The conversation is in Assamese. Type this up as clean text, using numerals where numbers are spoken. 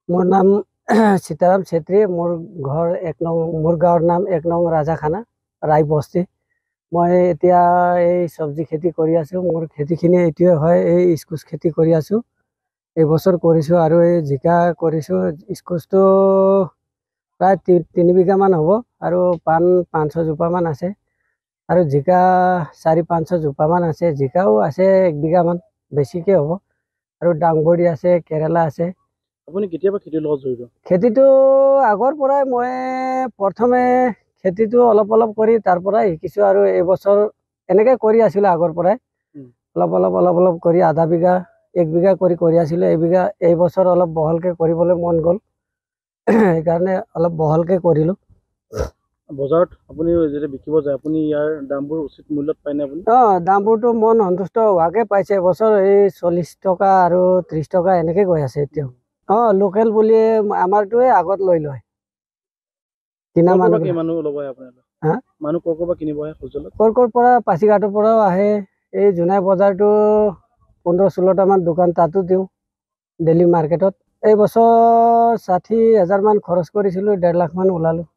মোৰ নাম সীতাৰাম চেত্ৰী। মোৰ ঘৰ 1 নং, মোৰ গাঁৱৰ নাম 1 নং ৰাজাখানা ৰাই বস্তি। মই এতিয়া এই চব্জি খেতি কৰি আছোঁ। মোৰ খেতিখিনি এইটোৱে হয়, এই স্কুচ খেতি কৰি আছোঁ। এইবছৰ কৰিছোঁ আৰু এই জিকা কৰিছোঁ। স্কুচটো প্ৰায় 3 বিঘামান হ'ব আৰু পাণ 500 জোপামান আছে আৰু জিকা 400-500 জোপামান আছে। জিকাও আছে 1 বিঘামান, বেছিকৈ হ'ব। আৰু ডাংবডি আছে, কেৰেলা আছে। আপুনি কেতিয়াবা খেতিৰ লগত জড়িত? খেতিটো আগৰ পৰাই মই প্ৰথমে খেতিটো অলপ অলপ কৰি তাৰ পৰাই শিকিছোঁ আৰু এইবছৰ এনেকৈ কৰি আছিলোঁ আগৰ পৰাই। অলপ অলপ কৰি আধা বিঘা 1 বিঘা কৰি আছিলোঁ। এইবছৰ অলপ বহলকৈ কৰিবলৈ মন গ'ল, সেইকাৰণে অলপ বহলকৈ কৰিলোঁ। বজাৰত আপুনি যেতিয়া বিকিব যায়, আপুনি ইয়াৰ দামবোৰ উচিত মূল্যত পায়নে আপুনি? দামবোৰতো মন সন্তুষ্ট হোৱাকৈ পাইছে। এবছৰ এই 40 টকা আৰু 30 টকা এনেকৈ গৈ আছে এতিয়াও। লোকেল বুলি আমাৰটোৱে আগত লৈ লয় কিনা মানুহ ল'ব আহে আপোনালোকে? মানুহ ক'ৰ পৰা কিনিব আহে হোলচেলত? ক'ৰ পৰা পাছিঘাটৰ পৰাও আহে। এই জোনাই বজাৰটো 15-16টামান দোকান তাতো দিওঁ ডেইলি মাৰ্কেটত। এই বছৰ 60,000 মান খৰচ কৰিছিলোঁ, 1.5 লাখ মান ওলালোঁ।